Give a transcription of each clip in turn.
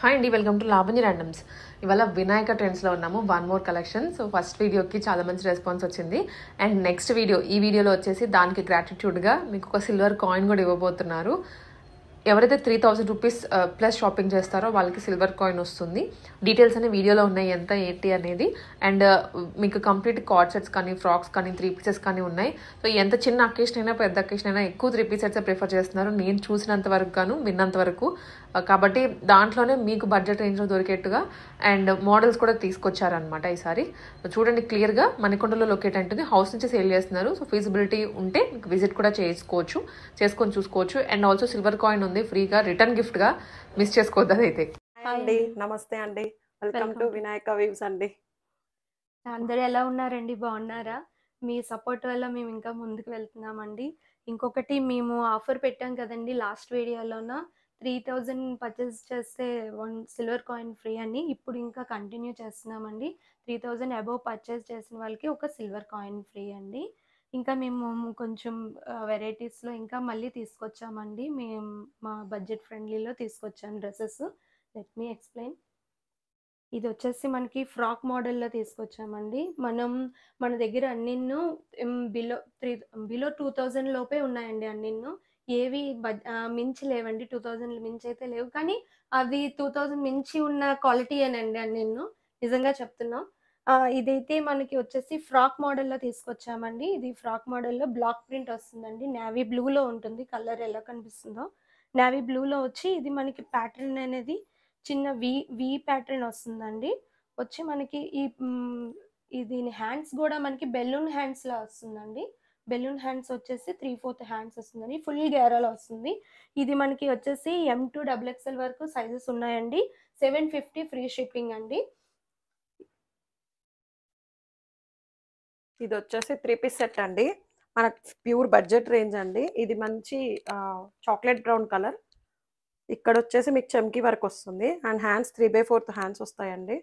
Hi అండి, welcome to Lavanya randoms. ఇవాళ వినాయక ట్రెండ్స్లో ఉన్నాము. One more collection. So first వీడియోకి చాలా మంచి రెస్పాన్స్ వచ్చింది. అండ్ నెక్స్ట్ ఈ వీడియోలో వచ్చేసి దానికి గ్రాటిట్యూడ్గా మీకు ఒక సిల్వర్ కాయిన్ కూడా ఇవ్వబోతున్నారు. ఎవరైతే 3000 రూపీస్ ప్లస్ షాపింగ్ చేస్తారో వాళ్ళకి సిల్వర్ కాయిన్ వస్తుంది. డీటెయిల్స్ అనే వీడియోలో ఉన్నాయి, ఎంత ఏంటి అనేది. అండ్ మీకు కంప్లీట్ కార్డ్ సెట్స్ కానీ, ఫ్రాక్స్ కానీ, 3 పీసెస్ కానీ ఉన్నాయి. సో ఎంత చిన్న అకేషన్ అయినా పెద్ద అకేషన్ అయినా ఎక్కువ 3 పీసెస్ ప్రిఫర్ చేస్తున్నారు, నేను చూసినంత వరకు గాను విన్నంత వరకు. కాబట్టి దాంట్లోనే మీకు బడ్జెట్ రేంజ్లో దొరికేట్టుగా అండ్ మోడల్స్ కూడా తీసుకొచ్చారనమాట ఈసారి. చూడండి క్లియర్గా మణికొండలో లొకేట్ ఉంటుంది. హౌస్ నుంచి సేల్ చేస్తున్నారు. సో ఫీజిబిలిటీ ఉంటే మీకు విజిట్ కూడా చేసుకొని చూసుకోవచ్చు. అండ్ ఆల్సో సిల్వర్ కాయిన్ ఉంది ఫ్రీగా, రిటర్న్ గిఫ్ట్గా. మిస్ చేసుకోవద్దు అదైతే. అండి నమస్తే అండి, వెల్కమ్ టు వినాయక వీవ్స్ అండి. అందరూ ఎలా ఉన్నారండి? బాగున్నారా? మీ సపోర్ట్ వల్ల మేము ఇంకా ముందుకు వెళ్తున్నామండి. ఇంకొకటి మేము ఆఫర్ పెట్టాం కదండి లాస్ట్ వీడియోలోన, 3000 పర్చేస్ చేస్తే 1 సిల్వర్ కాయిన్ ఫ్రీ అని. ఇప్పుడు ఇంకా కంటిన్యూ చేస్తున్నామండి. 3000 అబోవ్ పర్చేస్ చేసిన వాళ్ళకి ఒక సిల్వర్ కాయిన్ ఫ్రీ అండి. ఇంకా మేము కొంచెం వెరైటీస్లో ఇంకా మళ్ళీ తీసుకొచ్చామండి. మేము మా బడ్జెట్ ఫ్రెండ్లీలో తీసుకొచ్చాను డ్రెస్సెస్. Let me explain. ఇది వచ్చేసి మనకి ఫ్రాక్ మోడల్లో తీసుకొచ్చామండి. మన దగ్గర అన్నిన్ను బిలో 2000 లోపే ఉన్నాయండి. అన్నిన్ను ఏవి మించి లేవండి. 2000 మించి అయితే లేవు, కానీ అవి 2000 మించి ఉన్న క్వాలిటీయేనండి అన్నిన్ను, నిజంగా చెప్తున్నాం. ఇదైతే మనకి వచ్చేసి ఫ్రాక్ మోడల్లో తీసుకొచ్చామండి. ఇది ఫ్రాక్ మోడల్లో బ్లాక్ ప్రింట్ వస్తుందండి. నేవీ బ్లూలో ఉంటుంది. కలర్ ఎలా కనిపిస్తుందో నేవీ బ్లూలో వచ్చి, ఇది మనకి ప్యాటర్న్ అనేది చిన్న వి ప్యాటర్న్ వస్తుందండి. వచ్చి మనకి దీని హ్యాండ్స్ కూడా మనకి బెలూన్ హ్యాండ్స్ లా వస్తుందండి. బెలూన్ హ్యాండ్స్ వచ్చేసి 3/4 హ్యాండ్స్ వస్తుందండి. ఫుల్ గేరాలో వస్తుంది. ఇది మనకి వచ్చేసి M2 XXL వరకు సైజెస్ ఉన్నాయండి. 750 ఫ్రీ షిప్పింగ్ అండి. ఇది వచ్చేసి 3 పీస్ సెట్ అండి. మనకు ప్యూర్ బడ్జెట్ రేంజ్ అండి. ఇది మంచి చాక్లెట్ బ్రౌన్ కలర్. ఇక్కడ వచ్చేసి మీకు చమ్కీ వర్క్ వస్తుంది. అండ్ హ్యాండ్స్ 3/4 హ్యాండ్స్ వస్తాయండి.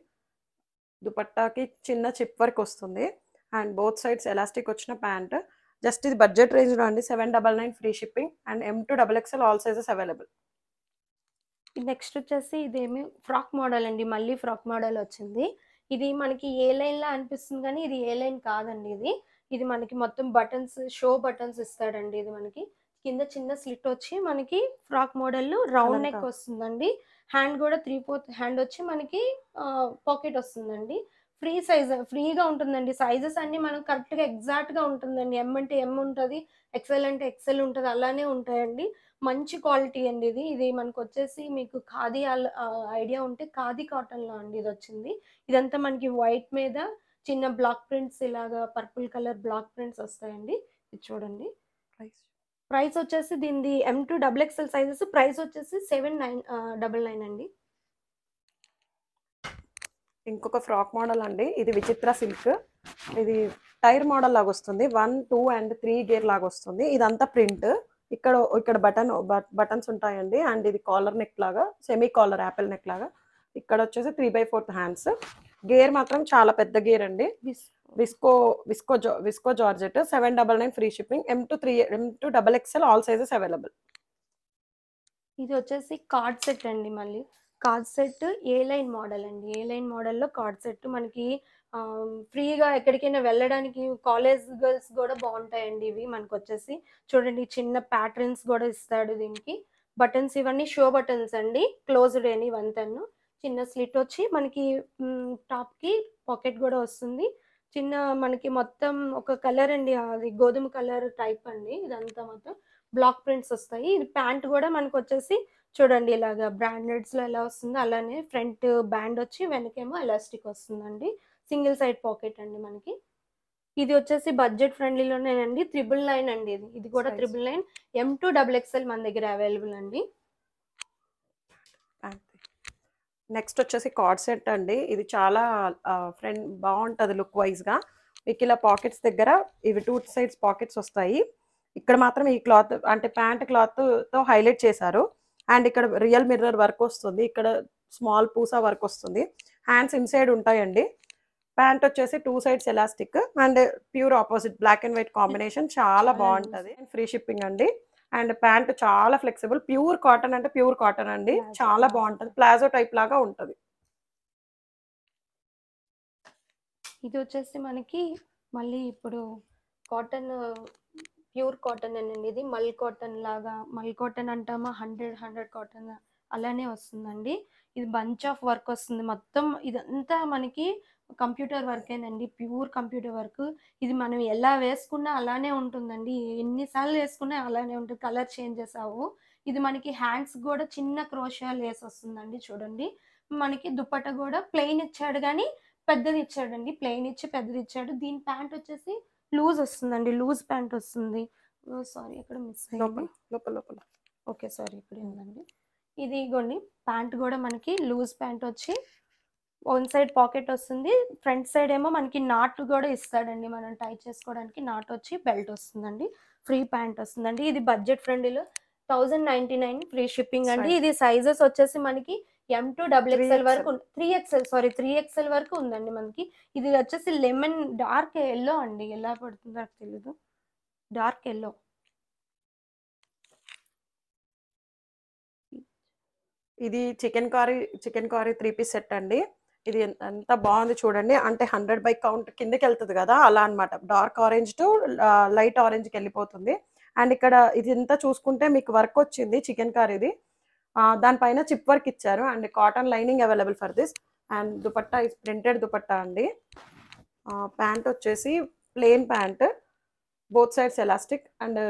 దుపట్టాకి చిన్న చిప్ వర్క్ వస్తుంది. అండ్ బోత్ సైడ్స్ ఎలాస్టిక్ వచ్చిన ప్యాంట్. జస్ట్ ఇది బడ్జెట్ రేంజ్లో అండి. 799 free shipping and M2 XXL all sizes available. Next వచ్చేసి ఇదేమి ఫ్రాక్ మోడల్ అండి. మళ్ళీ ఫ్రాక్ మోడల్ వచ్చింది. ఇది మనకి ఏ లైన్లా అనిపిస్తుంది, కానీ ఇది ఏ లైన్ కాదండి. ఇది మనకి మొత్తం బటన్స్, షో బటన్స్ ఇస్తాడండి. ఇది మనకి కింద చిన్న స్లిట్ వచ్చి మనకి ఫ్రాక్ మోడల్ రౌండ్ నెక్ వస్తుందండి. హ్యాండ్ కూడా 3/4 హ్యాండ్ వచ్చి మనకి పాకెట్ వస్తుందండి. ఫ్రీగా ఉంటుందండి. సైజెస్ అన్ని మనం కరెక్ట్గా ఎగ్జాక్ట్గా ఉంటుందండి. M అంటే M ఉంటుంది, XL అంటే XL ఉంటుంది, అలానే ఉంటాయండి. మంచి క్వాలిటీ అండి. ఇది మనకు వచ్చేసి మీకు ఖాదీ ఐడియా ఉంటే ఖాదీ కాటన్లో అండి ఇది వచ్చింది. ఇదంతా మనకి వైట్ మీద చిన్న బ్లాక్ ప్రింట్స్, ఇలాగా పర్పుల్ కలర్ బ్లాక్ ప్రింట్స్ వస్తాయండి. ఇది చూడండి. ప్రైస్ వచ్చేసి దీనిది M2 XXL సైజెస్. ప్రైస్ వచ్చేసి 799 అండి. ఇంకొక ఫ్రాక్ మోడల్ అండి. ఇది విచిత్ర సిల్క్. ఇది టైర్ మోడల్ లాగా వస్తుంది. 1, 2 and 3 గేర్ లాగా వస్తుంది. ఇదంతా ప్రింట్. ఇక్కడ బటన్స్ ఉంటాయండి. అండ్ ఇది కాలర్ నెక్ లాగా, సెమీ కాలర్ యాపిల్ నెక్ లాగా. ఇక్కడ వచ్చేసి 3/4 హ్యాండ్స్. గేర్ మాత్రం చాలా పెద్ద గేర్ అండి. Visco georgette. 799 free shipping. M2 XXL all sizes available. ఇది వచ్చేసి కార్డ్ సెట్ అండి. మళ్ళీ కార్డ్ సెట్ ఏ లైన్ మోడల్ అండి. ఏ లైన్ మోడల్లో కార్డ్ సెట్ మనకి ఫ్రీగా ఎక్కడికైనా వెళ్ళడానికి, కాలేజ్ గర్ల్స్ కూడా బాగుంటాయండి ఇవి. మనకు వచ్చేసి చూడండి, చిన్న ప్యాటర్న్స్ కూడా ఇస్తాడు దీనికి. బటన్స్ ఇవన్నీ షో బటన్స్ అండి, క్లోజ్డ్ అని ఇవంతాను. చిన్న స్లిట్ వచ్చి మనకి టాప్కి పాకెట్ కూడా వస్తుంది. చిన్న మనకి మొత్తం ఒక కలర్ అండి, అది గోధుమ కలర్ టైప్ అండి. ఇదంతా మొత్తం బ్లాక్ ప్రింట్స్ వస్తాయి. ఇది ప్యాంట్ కూడా మనకు వచ్చేసి చూడండి, ఇలాగా బ్రాండెడ్స్లో ఎలా వస్తుందో అలానే ఫ్రంట్ బ్యాండ్ వచ్చి వెనకేమో ఎలాస్టిక్ వస్తుందండి. సింగిల్ సైడ్ పాకెట్ అండి మనకి. ఇది వచ్చేసి బడ్జెట్ ఫ్రెండ్లీలోనేనండి. 999 అండి. ఇది కూడా 999. M2 XXL మన దగ్గర అవైలబుల్ అండి. నెక్స్ట్ వచ్చేసి కార్డ్ సెట్ అండి. ఇది చాలా బాగుంటుంది లుక్ వైజ్గా. మీకు ఇలా పాకెట్స్ దగ్గర ఇవి 2 సైడ్స్ పాకెట్స్ వస్తాయి. ఇక్కడ మాత్రం ఈ క్లాత్ అంటే ప్యాంట్ క్లాత్తో హైలైట్ చేశారు. అండ్ ఇక్కడ రియల్ మిర్రర్ వర్క్ వస్తుంది. ఇక్కడ స్మాల్ పూసా వర్క్ వస్తుంది. హ్యాండ్స్ ఇన్సైడ్ ఉంటాయండి. ప్యాంట్ వచ్చేసి 2 sides elastic and pure opposite black and white combination. చాలా బాగుంటుంది. ఫ్రీ షిప్పింగ్ అండి. అండ్ ప్యాంట్ చాలా ఫ్లెక్సిబుల్, ప్యూర్ కాటన్ అంటే ప్యూర్ కాటన్ అండి, ప్లాజో చాలా బాగుంటుంది, ప్లాజో టైప్ లాగా ఉంటుంది. ఇది వచ్చేసి మనకి మళ్ళీ ఇప్పుడు కాటన్, ప్యూర్ కాటన్ అండి. ఇది మల్ కాటన్ లాగా, మల్ కాటన్ అంటామా, 100 కాటన్ అలానే వస్తుందండి. ఇది బంచ్ ఆఫ్ వర్క్ వస్తుంది మొత్తం. ఇదంతా మనకి కంప్యూటర్ వర్కేనండి, ప్యూర్ కంప్యూటర్ వర్క్. ఇది మనం ఎలా వేసుకున్నా అలానే ఉంటుందండి, ఎన్నిసార్లు వేసుకున్నా అలానే ఉంటుంది, కలర్ చేంజెస్ అవ్వు. ఇది మనకి హ్యాండ్స్ కూడా చిన్న క్రోషియా లేస్ వస్తుందండి చూడండి. మనకి దుపట్టా కూడా ప్లెయిన్ ఇచ్చాడు కానీ పెద్దది ఇచ్చాడండి, ప్లెయిన్ ఇచ్చి పెద్దది ఇచ్చాడు. దీని ప్యాంట్ వచ్చేసి లూజ్ వస్తుందండి, లూజ్ ప్యాంట్ వస్తుంది. సారీ ఇక్కడ మిస్ లోపల అయింది. లోపల లోపల ఓకే సారీ ఇక్కడ ఉందండి. ఇది ఇగోండి ప్యాంట్ కూడా మనకి లూజ్ ప్యాంట్ వచ్చి వన్ సైడ్ పాకెట్ వస్తుంది, ఫ్రంట్ సైడ్ ఏమో మనకి నాట్ కూడా ఇస్తాడండి, మనం టై చేసుకోవడానికి నాట్ వచ్చి బెల్ట్ వస్తుందండి, ఫ్రీ ప్యాంట్ వస్తుందండి. ఇది బడ్జెట్ ఫ్రెండ్లీలో 1099 ఫ్రీ షిప్పింగ్ అండి. ఇది సైజెస్ వచ్చేసి మనకి M to XXL వరకు 3XL, సారీ 3XL వరకు ఉందండి మనకి. ఇది వచ్చేసి లెమన్ డార్క్ ఎల్లో అండి, ఎలా పడుతుందో నాకు తెలీదు, డార్క్ ఎల్లో. ఇది చికెన్ కారీ 3 పీస్ సెట్ అండి. ఇది ఎంత బాగుంది చూడండి, అంటే 100 బై కౌంట్ కిందకి వెళ్తుంది కదా అలా అనమాట, డార్క్ ఆరెంజ్ టు లైట్ ఆరెంజ్కి వెళ్ళిపోతుంది. అండ్ ఇక్కడ ఇది ఎంత చూసుకుంటే మీకు వర్క్ వచ్చింది చికెన్ కారీది, దానిపైన చిప్ వర్క్ ఇచ్చారు and cotton lining available for this. And dupatta is printed dupatta అండి. ప్యాంట్ వచ్చేసి plain pant, both sides elastic and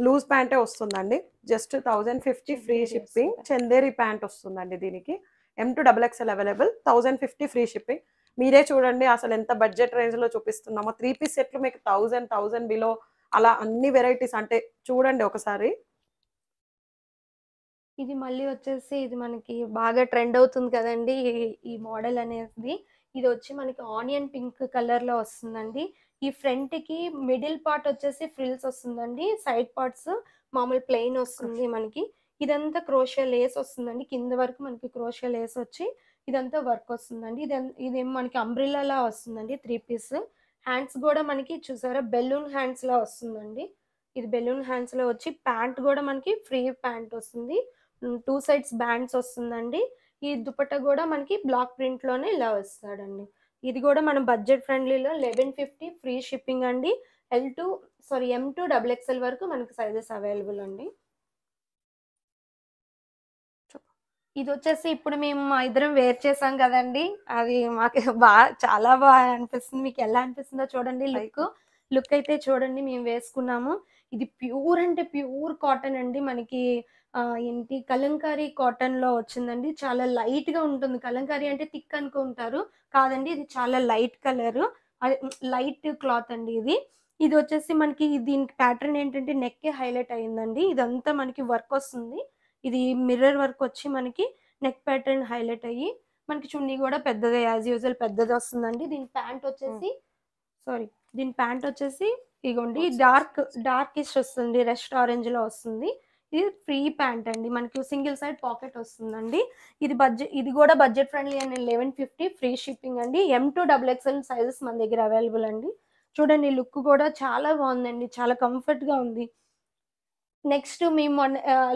loose ప్యాంటే వస్తుందండి. Just 1050 free shipping. Chanderi pant వస్తుందండి దీనికి. M to XXL available, 1050 free shipping. మీరే చూడండి అసలు ఎంత బడ్జెట్ రేంజ్లో చూపిస్తున్నామో. 3 పీస్ సెట్లు మీకు 1000 బిలో అలా అన్ని వెరైటీస్, అంటే చూడండి ఒకసారి. ఇది మళ్ళీ వచ్చేసి ఇది మనకి బాగా ట్రెండ్ అవుతుంది కదండి ఈ మోడల్ అనేది. ఇది వచ్చి మనకి ఆనియన్ పింక్ కలర్ లో వస్తుందండి. ఈ ఫ్రంట్ కి మిడిల్ పార్ట్ వచ్చేసి ఫ్రిల్స్ వస్తుందండి, సైడ్ పార్ట్స్ మామూలు ప్లెయిన్ వస్తుంది మనకి. ఇదంతా క్రోషియా లేస్ వస్తుందండి, కింద వరకు మనకి క్రోషియా లేస్ వచ్చి ఇదంతా వర్క్ వస్తుందండి. ఇదేమో మనకి అంబ్రిల్లా లా వస్తుందండి 3 పీస్. హ్యాండ్స్ కూడా మనకి చూసారా బెలూన్ హ్యాండ్స్ లా వస్తుందండి. ఇది బెలూన్ హ్యాండ్స్ లో వచ్చి ప్యాంట్ కూడా మనకి ఫ్రీ ప్యాంట్ వస్తుంది, 2 సైడ్స్ బ్యాండ్స్ వస్తుందండి. ఈ దుపట్టా కూడా మనకి బ్లాక్ ప్రింట్ లోనే ఇలా వస్తాడండి. ఇది కూడా మన బడ్జెట్ ఫ్రెండ్లీలో 1150 ఫ్రీ షిప్పింగ్ అండి. M to XXL వరకు మనకి సైజెస్ అవైలబుల్ అండి. ఇది వచ్చేసి ఇప్పుడు మేము ఇద్దరం వేర్ చేసాం కదండి, అది మాకు చాలా బాగా అనిపిస్తుంది. మీకు ఎలా అనిపిస్తుందో చూడండి, లుక్ అయితే చూడండి మేము వేసుకున్నాము. ఇది ప్యూర్ అంటే ప్యూర్ కాటన్ అండి, మనకి ఏంటి కలంకారీ కాటన్ లో వచ్చిందండి. చాలా లైట్ గా ఉంటుంది, కలంకారీ అంటే థిక్ అనుకుంటారు, కాదండి ఇది చాలా లైట్ కలర్, లైట్ క్లాత్ అండి ఇది. ఇది వచ్చేసి మనకి దీనికి ప్యాటర్న్ ఏంటంటే నెక్ హైలైట్ అయిందండి, ఇదంతా మనకి వర్క్ వస్తుంది. ఇది మిర్రర్ వర్క్ వచ్చి మనకి నెక్ ప్యాటర్న్ హైలైట్ అయ్యి మనకి చున్నీ కూడా పెద్దగా యాజ్ యూజువల్ పెద్దది వస్తుందండి. దీని ప్యాంట్ వచ్చేసి ఇగోండి డార్కిష్ వస్తుంది, రెస్ట్ ఆరెంజ్ లో వస్తుంది. ఇది ఫ్రీ ప్యాంట్ అండి, మనకి సింగిల్ సైడ్ పాకెట్ వస్తుందండి. ఇది కూడా బడ్జెట్ ఫ్రెండ్లీ అండి, 1150 ఫ్రీ షిప్పింగ్ అండి. M to XXL సైజెస్ మన దగ్గర అవైలబుల్ అండి. చూడండి లుక్ కూడా చాలా బాగుందండి, చాలా కంఫర్ట్ గా ఉంది. నెక్స్ట్ మేము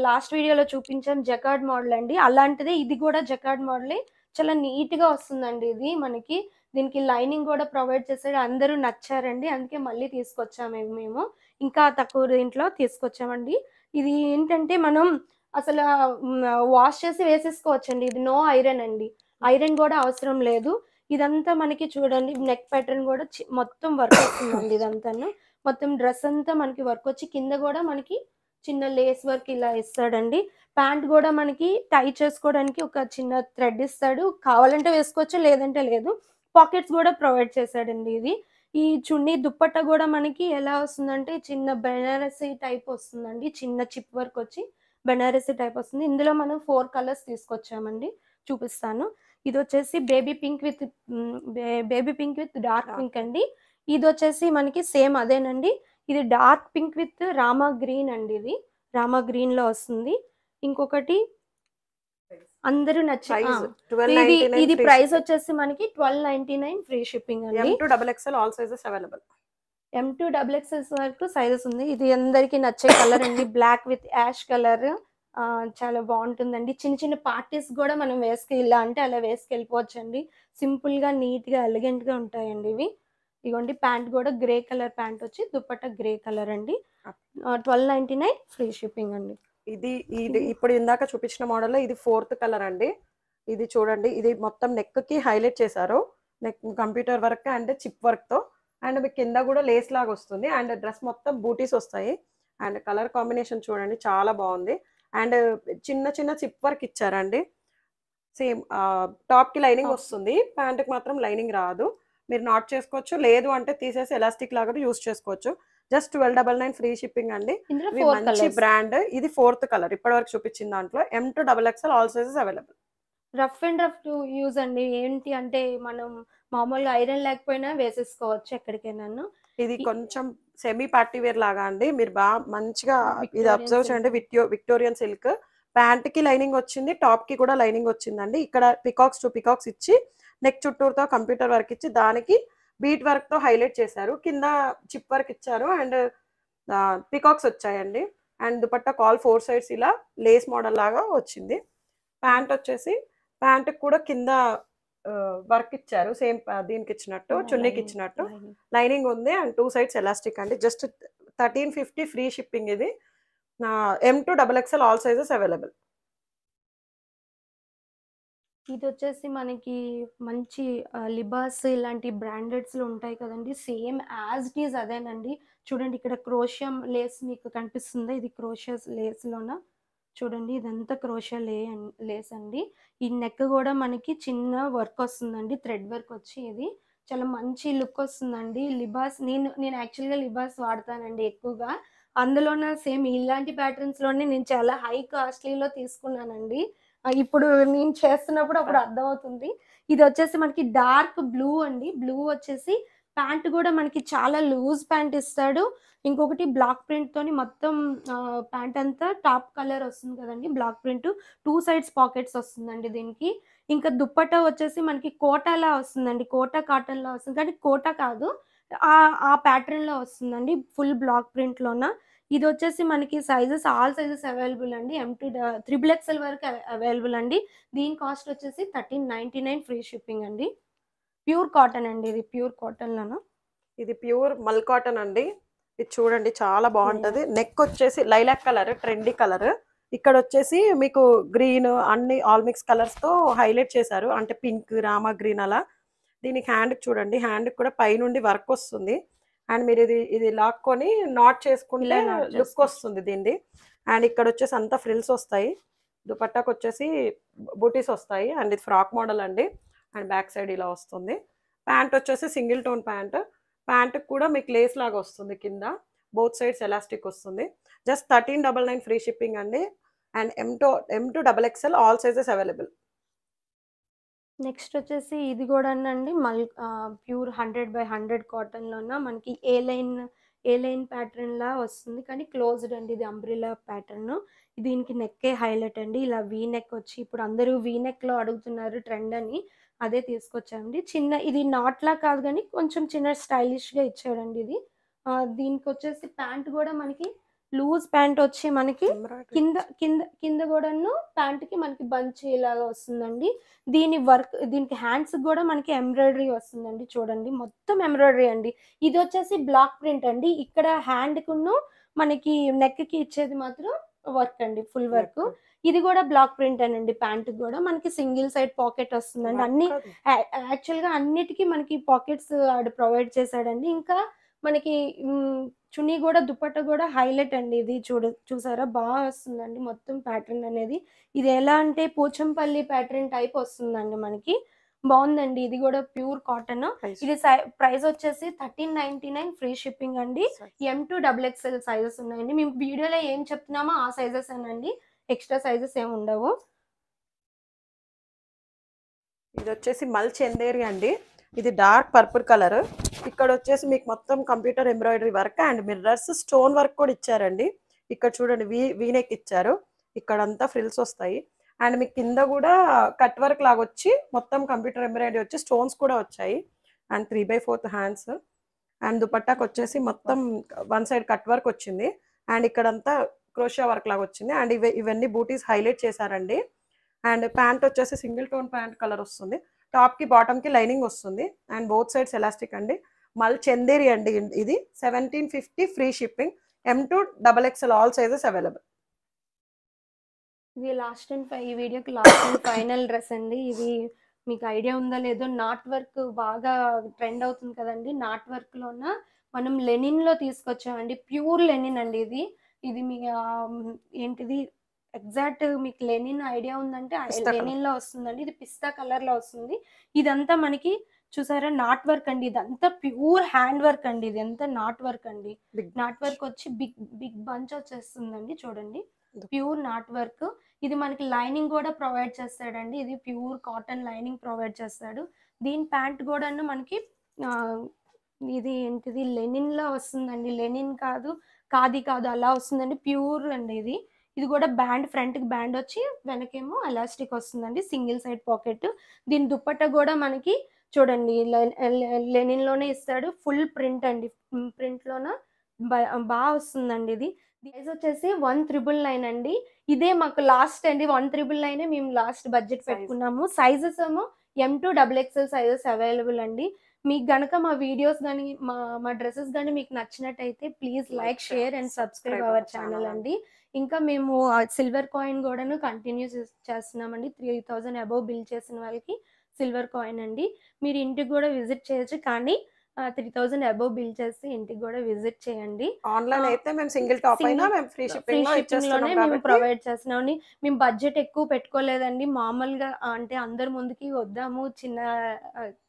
లాస్ట్ వీడియోలో చూపించాం జకార్డ్ మోడల్ అండి, అలాంటిదే ఇది కూడా జకార్డ్ మోడలే, చాలా నీట్ గా వస్తుందండి. ఇది మనకి దీనికి లైనింగ్ కూడా ప్రొవైడ్ చేసాడు, అందరూ నచ్చారండి, అందుకే మళ్ళీ తీసుకొచ్చాము మేము, ఇంకా తక్కువ రేంట్లో తీసుకొచ్చామండి. ఇది ఏంటంటే మనం అసలు వాష్ చేసి వేసేసుకోవచ్చండి, ఇది నో ఐరన్ అండి, ఐరన్ కూడా అవసరం లేదు. ఇదంతా మనకి చూడండి నెక్ ప్యాటర్న్ కూడా మొత్తం వర్క్ వస్తుందండి, ఇదంతా మొత్తం డ్రెస్ అంతా మనకి వర్క్ వచ్చి కింద కూడా మనకి చిన్న లేస్ వర్క్ ఇలా ఇస్తాడండి. ప్యాంట్ కూడా మనకి టై చేసుకోవడానికి ఒక చిన్న థ్రెడ్ ఇస్తాడు, కావాలంటే వేసుకోవచ్చు లేదంటే లేదు. పాకెట్స్ కూడా ప్రొవైడ్ చేశాడండి ఇది. ఈ చున్నీ దుప్పట్టా కూడా మనకి ఎలా వస్తుందంటే చిన్న బెనారసీ టైప్ వస్తుందండి, చిన్న చిప్ వర్క్ వచ్చి బెనారసీ టైప్ వస్తుంది. ఇందులో మనం 4 కలర్స్ తీసుకొచ్చామండి, చూపిస్తాను. ఇది వచ్చేసి baby pink with dark pink అండి. ఇది వచ్చేసి మనకి సేమ్ అదేనండి, ఇది dark pink with Rama green అండి, ఇది రామా గ్రీన్ లో వస్తుంది. ఇంకొకటి అందరూ ఇది ప్రైస్ వచ్చేసి మనకి 1299 ఫ్రీ షిప్పింగ్ అండి. M to XXL all sizes available. M2 XXL వరకు సైజెస్ ఉంది. ఇది అందరికీ నచ్చే కలర్ అండి. బ్లాక్ విత్ యాష్ కలర్ చాలా బాగుంటుందండి. చిన్న చిన్న పార్టీస్ కూడా మనం ఇలా అంటే అలా వేసుకెళ్ళిపోవచ్చండి. సింపుల్గా నీట్గా ఎలిగెంట్గా ఉంటాయండి ఇవి. ఇగోండి ప్యాంట్ కూడా గ్రే కలర్ ప్యాంట్ వచ్చి దుపట్టా గ్రే కలర్ అండి. 1299 ఫ్రీ షిప్పింగ్ అండి. ఇది ఇప్పుడు ఇందాక చూపించిన మోడల్లో ఇది 4th కలర్ అండి. ఇది చూడండి, ఇది మొత్తం నెక్ కి హైలైట్ చేశారు. Neck computer work and chip work తో, అండ్ మీకు కింద కూడా లేస్ లాగా వస్తుంది, అండ్ డ్రెస్ మొత్తం బూటీస్ వస్తాయి. అండ్ కలర్ కాంబినేషన్ చూడండి చాలా బాగుంది. అండ్ చిన్న చిన్న చిప్ వర్క్ ఇచ్చారండి. సేమ్ టాప్ కి లైనింగ్ వస్తుంది, ప్యాంట్ కి మాత్రం లైనింగ్ రాదు. మీరు నాట్ చేసుకోవచ్చు, లేదు అంటే తీసేసి ఎలాస్టిక్ లాగా యూస్ చేసుకోవచ్చు. జస్ట్ 1299 ఫ్రీ షిప్పింగ్ అండి. ఇవి మంచి బ్రాండ్. ఇది 4th కలర్ ఇప్పటి వరకు చూపించిన దాంట్లో. M2 XXL all sizes available. Rough and rough to use అండి. ఏంటి అంటే మనం మామూలుగా ఐరన్ లేకపోయినా వేసేసుకోవచ్చు ఎక్కడికైనా. ఇది కొంచెం సెమీ పార్టీ వేర్ లాగా అండి. మీరు బాగా మంచిగా ఇది అబ్జర్వ్ చేయండి. విక్టోరియన్ సిల్క్, ప్యాంట్ కి లైనింగ్ వచ్చింది, టాప్ కి కూడా లైనింగ్ వచ్చిందండి. ఇక్కడ పికాక్స్ 2 పికాక్స్ ఇచ్చి నెక్ చుట్టూరుతో కంప్యూటర్ వర్క్ ఇచ్చి దానికి బీట్ వర్క్ తో హైలైట్ చేశారు. కింద చిప్ వర్క్ ఇచ్చారు అండ్ పికాక్స్ వచ్చాయండి. అండ్ దుపట్టా కాల్ 4 సైడ్స్ ఇలా లేస్ మోడల్ లాగా వచ్చింది. ప్యాంట్ వచ్చేసి ప్యాంట్ కూడా కింద వర్క్ ఇచ్చారు, సేమ్ దీనికి ఇచ్చినట్టు చున్నీకి ఇచ్చినట్టు లైనింగ్ ఉంది. అండ్ 2 సైడ్స్ ఎలాస్టిక్ అండి. Just 1350 free shipping. ఇది M2 XXL all sizes available. ఇది వచ్చేసి మనకి మంచి లిబాస్ ఇలాంటి బ్రాండెడ్స్లో ఉంటాయి కదండి. సేమ్ యాజ్ ఇట్ ఈజ్ అదేనండి. చూడండి ఇక్కడ క్రోషియా లేస్ మీకు కనిపిస్తుందా? ఇది క్రోషియా లేస్లోన చూడండి, ఇదంతా క్రోషియా లేస్ అండి. ఈ నెక్ కూడా మనకి చిన్న వర్క్ వస్తుందండి, థ్రెడ్ వర్క్ వచ్చి ఇది చాలా మంచి లుక్ వస్తుందండి. లిబాస్ నేను యాక్చువల్గా లిబాస్ వాడతానండి ఎక్కువగా. అందులోన సేమ్ ఇలాంటి ప్యాటర్న్స్లోనే నేను చాలా హై కాస్ట్లీలో తీసుకున్నానండి. ఇప్పుడు నేను చేస్తున్నప్పుడు అప్పుడు అర్థమవుతుంది. ఇది వచ్చేసి మనకి డార్క్ బ్లూ అండి. బ్లూ వచ్చేసి ప్యాంట్ కూడా మనకి చాలా లూజ్ ప్యాంట్ ఇస్తాడు. ఇంకొకటి బ్లాక్ ప్రింట్ తోని మొత్తం ప్యాంట్ అంతా టాప్ కలర్ వస్తుంది కదండి, బ్లాక్ ప్రింట్. 2 సైడ్స్ పాకెట్స్ వస్తుందండి దీనికి. ఇంకా దుప్పట్టా వచ్చేసి మనకి కోటాలా వస్తుందండి, కోటా కాటన్ లా వస్తుంది కానీ కోటా కాదు, ఆ ప్యాటర్న్ లో వస్తుందండి, ఫుల్ బ్లాక్ ప్రింట్ లోన. ఇది వచ్చేసి మనకి సైజెస్ ఆల్ సైజెస్ అవైలబుల్ అండి. M2 XXL వరకు అవైలబుల్ అండి. దీని కాస్ట్ వచ్చేసి 1399 ఫ్రీ షిప్పింగ్ అండి. ప్యూర్ కాటన్ అండి, ఇది ప్యూర్ కాటన్ లోన. ఇది ప్యూర్ మల్ కాటన్ అండి. ఇది చూడండి చాలా బాగుంటది. నెక్ వచ్చేసి లైలాక్ కలర్, ట్రెండీ కలర్. ఇక్కడ వచ్చేసి మీకు గ్రీన్ అన్ని ఆల్ మిక్స్ కలర్స్ తో హైలైట్ చేశారు, అంటే పింక్, రామా గ్రీన్ అలా. దీనికి హ్యాండ్ చూడండి, హ్యాండ్ కూడా పైనుండి వర్క్ వస్తుంది. అండ్ మీరు ఇది లాక్కొని నాట్ చేసుకుంటే లుక్ వస్తుంది దీన్ని. అండ్ ఇక్కడ వచ్చేసి అంతా ఫ్రిల్స్ వస్తాయి. దుపట్టాకు వచ్చేసి బూటీస్ వస్తాయి. అండ్ ఇది ఫ్రాక్ మోడల్ అండి. అండ్ బ్యాక్ సైడ్ ఇలా వస్తుంది. ప్యాంట్ వచ్చేసి సింగిల్ టోన్ ప్యాంట్. ప్యాంట్ కూడా మీకు లేస్ లాగా వస్తుంది, కింద బోత్ సైడ్స్ ఎలాస్టిక్ వస్తుంది. జస్ట్ 1399 ఫ్రీ షిప్పింగ్ అండి. And M2 XXL all sizes available. Next వచ్చేసి ఇది కూడా అండి ప్యూర్ 100/100 కాటన్లోన మనకి ఏ లైన్ ప్యాటర్న్ లా వస్తుంది కానీ క్లోజ్డ్ అండి. ఇది అంబ్రిల్లా ప్యాటర్న్. దీనికి నెక్కే హైలైట్ అండి. ఇలా వీ నెక్ వచ్చి ఇప్పుడు అందరూ వీ నెక్లో అడుగుతున్నారు ట్రెండ్ అని, అదే తీసుకొచ్చామండి. చిన్న ఇది నాట్లా కాదు కానీ కొంచెం చిన్న స్టైలిష్గా ఇచ్చాడండి ఇది. దీనికి వచ్చేసి ప్యాంట్ కూడా మనకి లూజ్ ప్యాంట్ వచ్చి మనకి కింద కింద కింద కూడాను ప్యాంట్కి మనకి బంచ్ ఇలాగా వస్తుందండి. దీనికి హ్యాండ్స్ కూడా మనకి ఎంబ్రాయిడరీ వస్తుందండి. చూడండి మొత్తం ఎంబ్రాయిడరీ అండి. ఇది వచ్చేసి బ్లాక్ ప్రింట్ అండి. ఇక్కడ హ్యాండ్కును మనకి నెక్కి ఇచ్చేది మాత్రం వర్క్ అండి, ఫుల్ వర్క్. ఇది కూడా బ్లాక్ ప్రింట్ అనండి. ప్యాంట్ కూడా మనకి సింగిల్ సైడ్ పాకెట్ వస్తుందండి. అన్ని యాక్చువల్గా అన్నిటికీ మనకి పాకెట్స్ ప్రొవైడ్ చేశాడండి. ఇంకా మనకి చున్నీ కూడా దుపట్టా కూడా హైలైట్ అండి. ఇది చూసారా బాగా వస్తుందండి మొత్తం ప్యాటర్న్ అనేది. ఇది ఎలా అంటే పోచంపల్లి ప్యాటర్న్ టైప్ వస్తుందండి మనకి, బాగుందండి. ఇది కూడా ప్యూర్ కాటన్. ఇది ప్రైస్ వచ్చేసి 1399 ఫ్రీ షిప్పింగ్ అండి. M2 XXL సైజెస్ ఉన్నాయండి. మేము వీడియోలో ఏం చెప్తున్నామో ఆ సైజెస్ అనండి, ఎక్స్ట్రా సైజెస్ ఏమి ఉండవు. ఇది వచ్చేసి మల్ చందేరి అండి. ఇది డార్క్ పర్పుల్ కలర్. ఇక్కడ వచ్చేసి మీకు మొత్తం computer embroidery work and mirrors, stone work కూడా ఇచ్చారండి. ఇక్కడ చూడండి వీనెక్ ఇచ్చారు, ఇక్కడంతా ఫ్రిల్స్ వస్తాయి. అండ్ మీకు కింద కూడా కట్ వర్క్ లాగా వచ్చి మొత్తం కంప్యూటర్ ఎంబ్రాయిడరీ వచ్చి స్టోన్స్ కూడా వచ్చాయి. And 3/4 hands. అండ్ దుపట్టాకి వచ్చేసి మొత్తం వన్ సైడ్ కట్ వర్క్ వచ్చింది అండ్ ఇక్కడంతా క్రోషియా వర్క్ లాగా వచ్చింది అండ్ ఇవన్నీ బూటీస్ హైలైట్ చేశారండి అండ్ ప్యాంట్ వచ్చేసి సింగిల్ టోన్ ప్యాంట్ కలర్ వస్తుంది టాప్ కి బాటమ్ కి లైనింగ్ వస్తుంది అండ్ బోత్ సైడ్స్ ఎలాస్టిక్ అండి మళ్ళీ చందేరి అండి ఇది 1750 free shipping M2 XXL all sizes available ఇది లాస్ట్ అండ్ ఈ వీడియోకి లాస్ట్ అండ్ ఫైనల్ డ్రెస్ అండి ఇది మీకు ఐడియా ఉందా లేదో నాట్ వర్క్ బాగా ట్రెండ్ అవుతుంది కదండి నాట్ వర్క్ లోన మనం లెనిన్ లో తీసుకొచ్చామండి ప్యూర్ లెనిన్ అండి ఇది మీ ఏంటిది ఎగ్జాక్ట్ మీకు లెనిన్ ఐడియా ఉందంటే పిస్తా colour. లెనిన్ లో వస్తుందండి ఇది పిస్తా కలర్ లో వస్తుంది ఇదంతా మనకి చూసారా నాట్ వర్క్ అండి ఇదంతా ప్యూర్ హ్యాండ్ వర్క్ అండి ఇది ఎంత నాట్ వర్క్ అండి నాట్ వర్క్ వచ్చి బిగ్ బిగ్ బంచ్ వచ్చేస్తుందండి చూడండి ప్యూర్ నాట్ వర్క్ ఇది మనకి లైనింగ్ కూడా ప్రొవైడ్ చేస్తాడండి ఇది ప్యూర్ కాటన్ లైనింగ్ ప్రొవైడ్ చేస్తాడు దీని ప్యాంట్ కూడా మనకి ఇది ఏంటిది లెనిన్ లో వస్తుందండి లెనిన్ కాదు కాదు అలా వస్తుందండి ప్యూర్ అండి ఇది కూడా బ్యాండ్ ఫ్రంట్ కి బ్యాండ్ వచ్చి వెనకేమో ఎలాస్టిక్ వస్తుందండి సింగిల్ సైడ్ పాకెట్ దీని దుపట్టా కూడా మనకి చూడండి లెనిన్ లోనే ఇస్తాడు ఫుల్ ప్రింట్ అండి ప్రింట్ లోన బాగా వస్తుందండి ఇది ప్రైస్ వచ్చేసి 1399 అండి ఇదే మాకు లాస్ట్ అండి 1399 మేము లాస్ట్ బడ్జెట్ పెట్టుకున్నాము సైజెస్ ఏమో M2 XXL సైజెస్ అవైలబుల్ అండి మీకు గనక మా వీడియోస్ కానీ మా డ్రెస్సెస్ కానీ మీకు నచ్చినట్టయితే please like share and subscribe our channel అండి ఇంకా మేము సిల్వర్ కాయిన్ కూడాను కంటిన్యూ చేస్తున్నామండి 3000 అబౌవ్ బిల్ చేసిన వాళ్ళకి సిల్వర్ కాయిన్ అండి మీరు ఇంటికి కూడా విజిట్ చేయొచ్చు కానీ 3000 అబౌవ్ బిల్ చేసి ఇంటికి కూడా విజిట్ చేయండి ఆన్లైన్ అయితే మేము సింగిల్ టాప్ అయినా మేము ఫ్రీ షిప్పింగ్ లో ఇచ్చేస్తున్నాం మేము కాబట్టి ప్రొవైడ్ చేస్తున్నాం మేము బడ్జెట్ ఎక్కువ పెట్టుకోలేదండి మామూలుగా అంటే అందరి ముందుకి వద్దాము చిన్న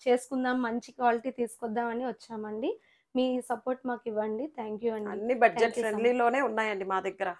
చేసుకుందాం మంచి క్వాలిటీ తీసుకొద్దామని వచ్చామండి మీ సపోర్ట్ మాకు ఇవ్వండి థ్యాంక్ యూ అండి అన్ని బడ్జెట్ Thank you so ఫ్రెండ్లీలోనే ఉన్నాయండి మా దగ్గర